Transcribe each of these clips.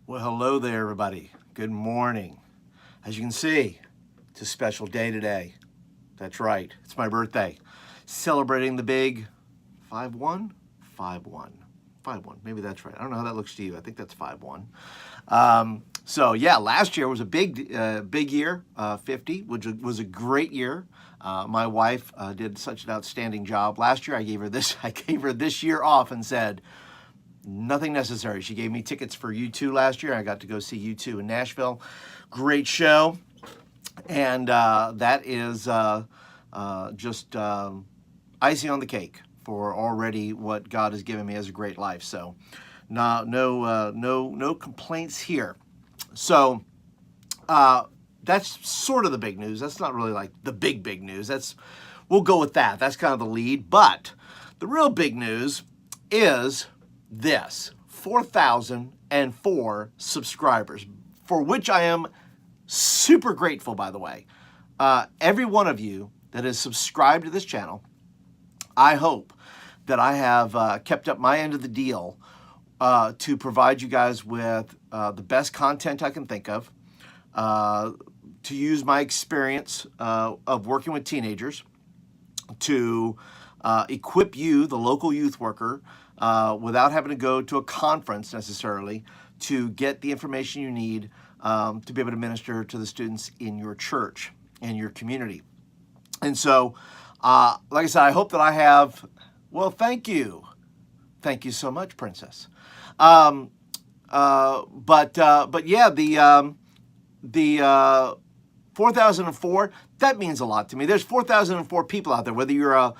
Well, hello there, everybody. Good morning. As you can see, it's a special day today. That's right, it's my birthday. Celebrating the big 5-1? 5-1. 5-1, maybe that's right. I don't know how that looks to you. I think that's 5-1. So yeah, last year was a big year, 50, which was a great year. My wife did such an outstanding job. Last year I gave her this year off and said, nothing necessary. She gave me tickets for U2 last year. I got to go see U2 in Nashville. Great show. And that is just icing on the cake for already what God has given me as a great life. So no complaints here. So that's sort of the big news. That's not really like the big news. We'll go with that. That's kind of the lead. But the real big news is this: 4,004 subscribers, for which I am super grateful, by the way. Every one of you that is subscribed to this channel, I hope that I have kept up my end of the deal to provide you guys with the best content I can think of, to use my experience of working with teenagers to equip you, the local youth worker, without having to go to a conference necessarily, to get the information you need to be able to minister to the students in your church and your community. And so, like I said, I hope that I have, well, thank you. Thank you so much, Princess. But yeah, the 4,004, that means a lot to me. There's 4,004 people out there, whether you're a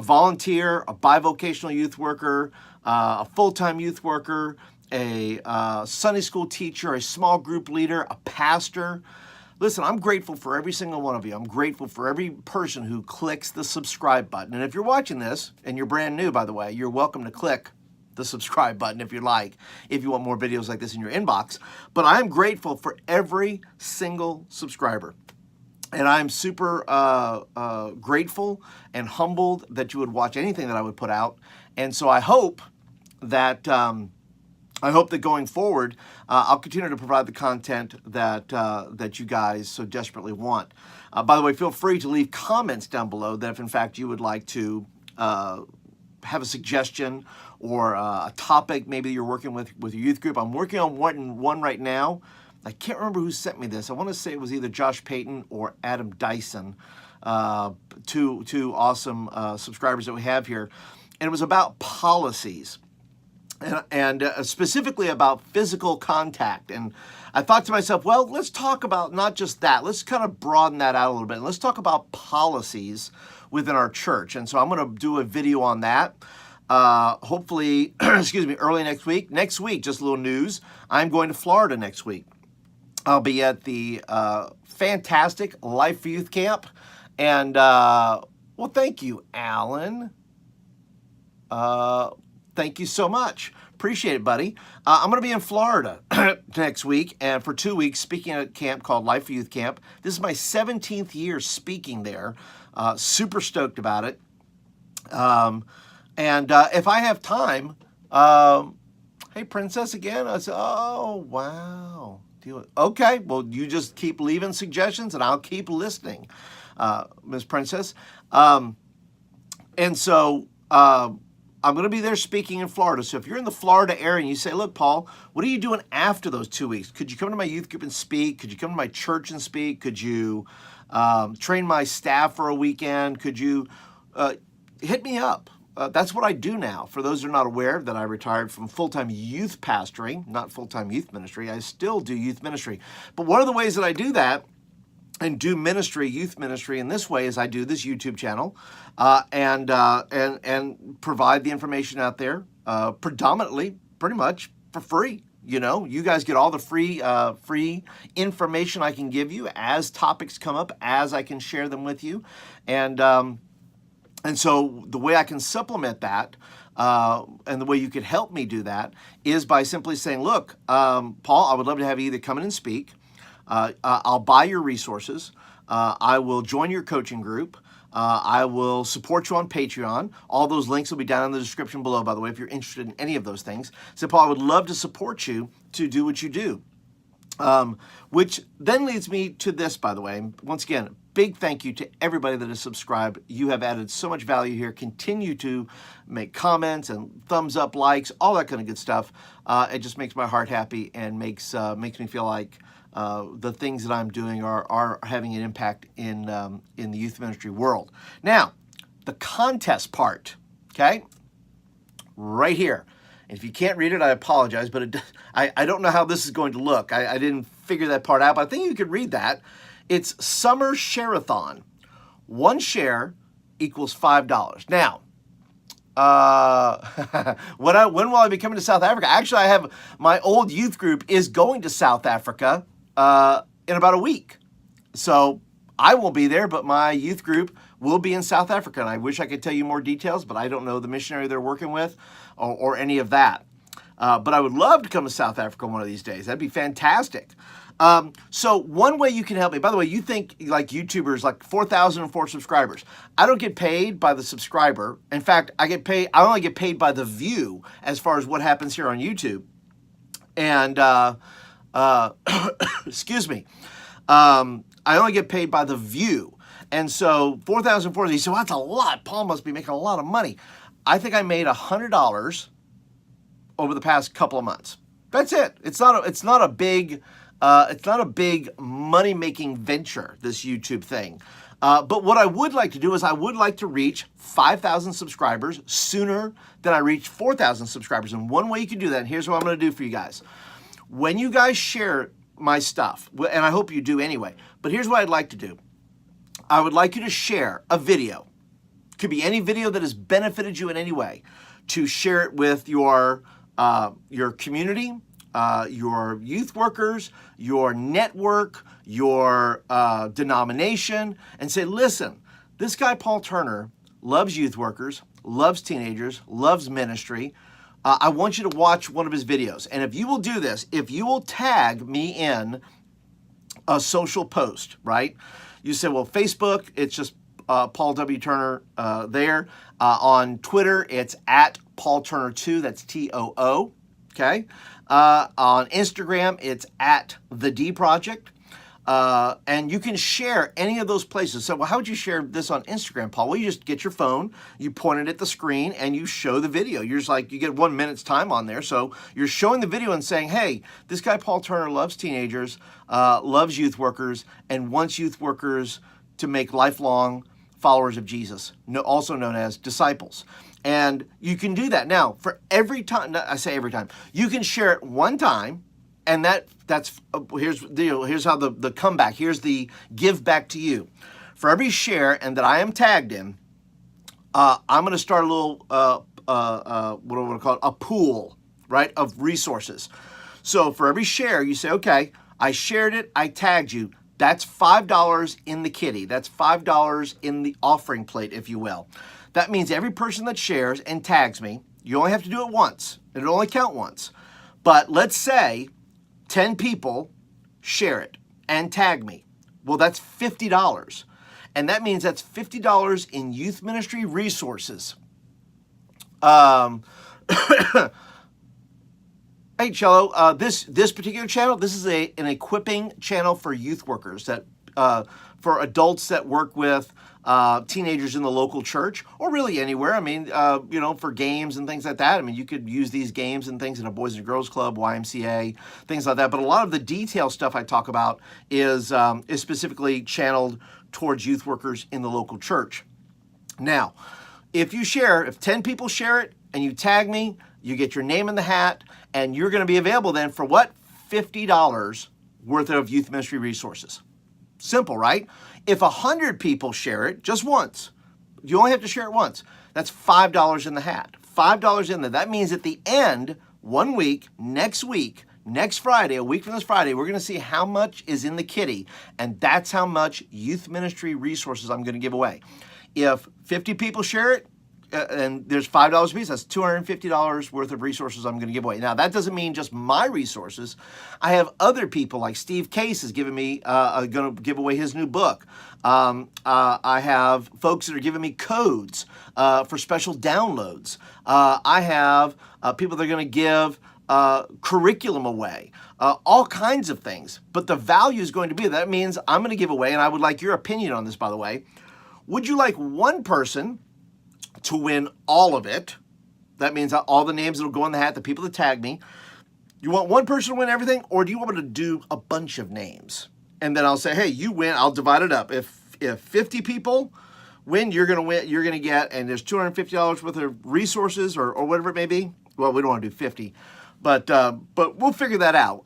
volunteer, a bivocational youth worker, a full-time youth worker, a Sunday school teacher, a small group leader, a pastor. Listen, I'm grateful for every single one of you. I'm grateful for every person who clicks the subscribe button. And if you're watching this, and you're brand new, by the way, you're welcome to click the subscribe button if you like, if you want more videos like this in your inbox. But I'm grateful for every single subscriber. And I'm super grateful and humbled that you would watch anything that I would put out. And so I hope that going forward, I'll continue to provide the content that you guys so desperately want. By the way, feel free to leave comments down below that if in fact you would like to have a suggestion or a topic maybe you're working with your youth group. I'm working on one right now. I can't remember who sent me this. I want to say it was either Josh Payton or Adam Dyson, two awesome subscribers that we have here. And it was about policies and specifically about physical contact. And I thought to myself, well, let's talk about not just that. Let's kind of broaden that out a little bit. And let's talk about policies within our church. And so I'm going to do a video on that. Hopefully, excuse me, early next week. Next week, just a little news. I'm going to Florida next week. I'll be at the fantastic Life for Youth Camp. And, well, thank you, Alan. Thank you so much. Appreciate it, buddy. I'm going to be in Florida next week and for 2 weeks speaking at a camp called Life for Youth Camp. This is my 17th year speaking there. Super stoked about it. And if I have time, hey, Princess again. I said, oh, wow. Okay, well, you just keep leaving suggestions and I'll keep listening, Miss Princess. And so I'm going to be there speaking in Florida. So if you're in the Florida area and you say, look, Paul, what are you doing after those 2 weeks? Could you come to my youth group and speak? Could you come to my church and speak? Could you train my staff for a weekend? Could you hit me up? That's what I do now. For those who are not aware, that I retired from full-time youth pastoring, not full-time youth ministry. I still do youth ministry. But one of the ways that I do that and do ministry, youth ministry in this way, is I do this YouTube channel and provide the information out there predominantly, pretty much for free. You know, you guys get all the free information I can give you as topics come up, as I can share them with you. And so the way I can supplement that and the way you could help me do that is by simply saying, look, Paul, I would love to have you either come in and speak. I'll buy your resources. I will join your coaching group. I will support you on Patreon. All those links will be down in the description below, by the way, if you're interested in any of those things. So, Paul, I would love to support you to do what you do. Which then leads me to this, by the way. Once again, big thank you to everybody that has subscribed. You have added so much value here. Continue to make comments and thumbs up, likes, all that kind of good stuff. It just makes my heart happy and makes me feel like the things that I'm doing are having an impact in the youth ministry world. Now, the contest part, okay, right here. If you can't read it, I apologize, but I don't know how this is going to look. I didn't figure that part out, but I think you could read that. It's Summer Share-A-Thon. 1 share equals $5. Now, when will I be coming to South Africa? Actually, I have my old youth group is going to South Africa in about a week. So I won't be there, but my youth group will be in South Africa. And I wish I could tell you more details, but I don't know the missionary they're working with or any of that. But I would love to come to South Africa one of these days. That'd be fantastic. So one way you can help me, by the way, you think like YouTubers, like 4,004 subscribers. I don't get paid by the subscriber. In fact, I only get paid by the view as far as what happens here on YouTube. And, excuse me. I only get paid by the view. And so 4,004, you say, well, that's a lot. Paul must be making a lot of money. I think I made $100 over the past couple of months. That's it. It's not a big money-making venture, this YouTube thing. But what I would like to do is I would like to reach 5,000 subscribers sooner than I reach 4,000 subscribers. And one way you can do that, and here's what I'm going to do for you guys. When you guys share my stuff, and I hope you do anyway, but here's what I'd like to do. I would like you to share a video. Could be any video that has benefited you in any way, to share it with your community, your youth workers, your network, your denomination, and say, listen, this guy Paul Turner loves youth workers, loves teenagers, loves ministry. I want you to watch one of his videos. And if you will do this, if you will tag me in a social post, right? You say, well, Facebook, it's just Paul W. Turner there. On Twitter, it's at Paul Turner 2, that's T-O-O, okay? On Instagram, it's at The D Project. And you can share any of those places. So, well, how would you share this on Instagram, Paul? Well, you just get your phone, you point it at the screen, and you show the video. You're just like, you get 1 minute's time on there. So you're showing the video and saying, hey, this guy Paul Turner loves teenagers, loves youth workers, and wants youth workers to make lifelong followers of Jesus, also known as disciples. And you can do that. Now, for every time, I say every time, you can share it one time, and here's how the comeback, here's the give back to you. For every share and that I am tagged in, I'm going to start a little, what do I want to call it, a pool, right, of resources. So for every share, you say, okay, I shared it, I tagged you. That's $5 in the kitty. That's $5 in the offering plate, if you will. That means every person that shares and tags me, you only have to do it once. It'll only count once. But let's say 10 people share it and tag me. Well, that's $50. And that means that's $50 in youth ministry resources. Hey, Cello, this particular channel, this is an equipping channel for youth workers, that for adults that work with teenagers in the local church, or really anywhere. I mean, for games and things like that. I mean, you could use these games and things in a Boys and Girls Club, YMCA, things like that. But a lot of the detail stuff I talk about is specifically channeled towards youth workers in the local church. Now, if 10 people share it and you tag me, you get your name in the hat, and you're going to be available then for what? $50 worth of youth ministry resources. Simple, right? If 100 people share it just once, you only have to share it once. That's $5 in the hat. $5 in there. That means at the end, 1 week, next Friday, a week from this Friday, we're going to see how much is in the kitty, and that's how much youth ministry resources I'm going to give away. If 50 people share it, and there's $5 a piece. That's $250 worth of resources I'm going to give away. Now, that doesn't mean just my resources. I have other people like Steve Case is giving me, going to give away his new book. I have folks that are giving me codes for special downloads. I have people that are going to give curriculum away, all kinds of things. But the value is going to be, that means I'm going to give away, and I would like your opinion on this, by the way. Would you like one person to win all of it? That means all the names that will go in the hat, the people that tag me. You want one person to win everything, or do you want me to do a bunch of names? And then I'll say, hey, you win. I'll divide it up. If 50 people win, you're going to win. You're going to get, and there's $250 worth of resources or whatever it may be. Well, we don't want to do 50. But we'll figure that out.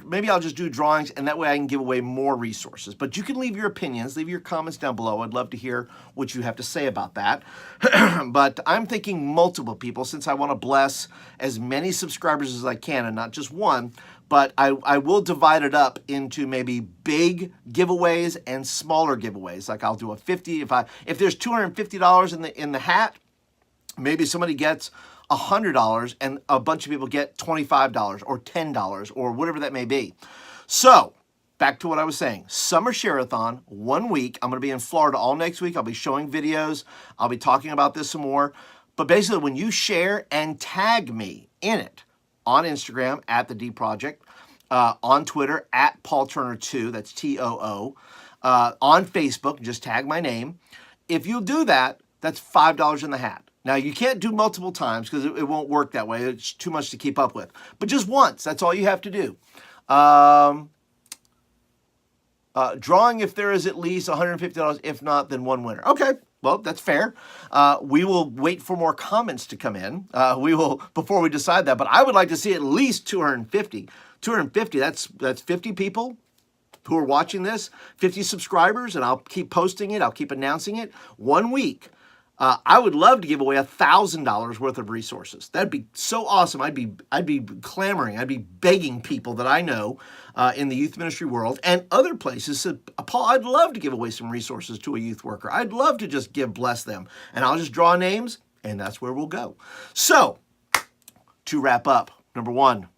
Maybe I'll just do drawings, and that way I can give away more resources. But you can leave your opinions, leave your comments down below. I'd love to hear what you have to say about that. But I'm thinking multiple people, since I want to bless as many subscribers as I can, and not just one. But I will divide it up into maybe big giveaways and smaller giveaways. Like I'll do a 50. If there's $250 in the hat, maybe somebody gets $100 and a bunch of people get $25 or $10 or whatever that may be. So back to what I was saying, Summer Share-A-Thon, 1 week. I'm going to be in Florida all next week. I'll be showing videos. I'll be talking about this some more. But basically, when you share and tag me in it on Instagram at The D Project, on Twitter at Paul Turner 2, that's TOO, on Facebook, just tag my name. If you do that, that's $5 in the hat. Now, you can't do multiple times because it won't work that way. It's too much to keep up with. But just once, that's all you have to do. Drawing if there is at least $150. If not, then one winner. Okay, well, that's fair. We will wait for more comments to come in. We will, before we decide that. But I would like to see at least 250. 250, that's 50 people who are watching this, 50 subscribers, and I'll keep posting it. I'll keep announcing it. 1 week. I would love to give away $1,000 worth of resources. That'd be so awesome. I'd be clamoring. I'd be begging people that I know in the youth ministry world and other places. Paul, I'd love to give away some resources to a youth worker. I'd love to just bless them. And I'll just draw names, and that's where we'll go. So, to wrap up, number one,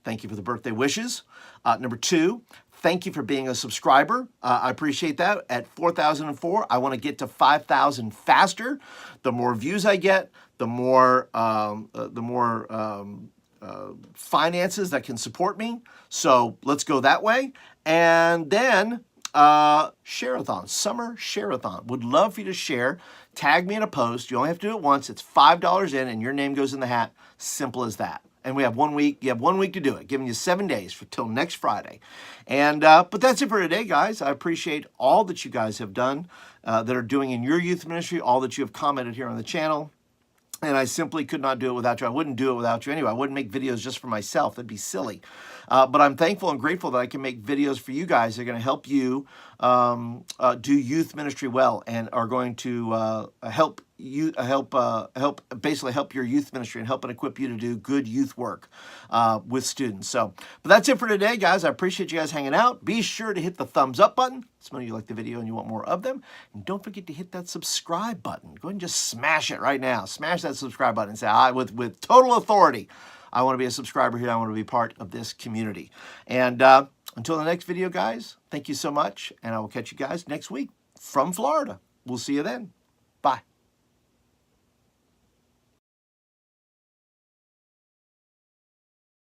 thank you for the birthday wishes. Number two, thank you for being a subscriber. I appreciate that. At 4,004, I want to get to 5,000 faster. The more views I get, the more finances that can support me. So let's go that way. And then Share-A-Thon, Summer Share-A-Thon. Would love for you to share. Tag me in a post. You only have to do it once. It's $5 in, and your name goes in the hat. Simple as that. And we have 1 week. You have 1 week to do it, giving you 7 days till next Friday. And but that's it for today, guys. I appreciate all that you guys have done, that are doing in your youth ministry, all that you have commented here on the channel. And I simply could not do it without you. I wouldn't do it without you anyway. I wouldn't make videos just for myself. That'd be silly. But I'm thankful and grateful that I can make videos for you guys that are going to help you do youth ministry well, and are going to help basically help your youth ministry and help and equip you to do good youth work with students. So, but that's it for today, guys. I appreciate you guys hanging out. Be sure to hit the thumbs up button. Some of you like the video and you want more of them. And don't forget to hit that subscribe button. Go ahead and just smash it right now. Smash that subscribe button and say, with total authority, I want to be a subscriber here. I want to be part of this community. And until the next video, guys, thank you so much. And I will catch you guys next week from Florida. We'll see you then.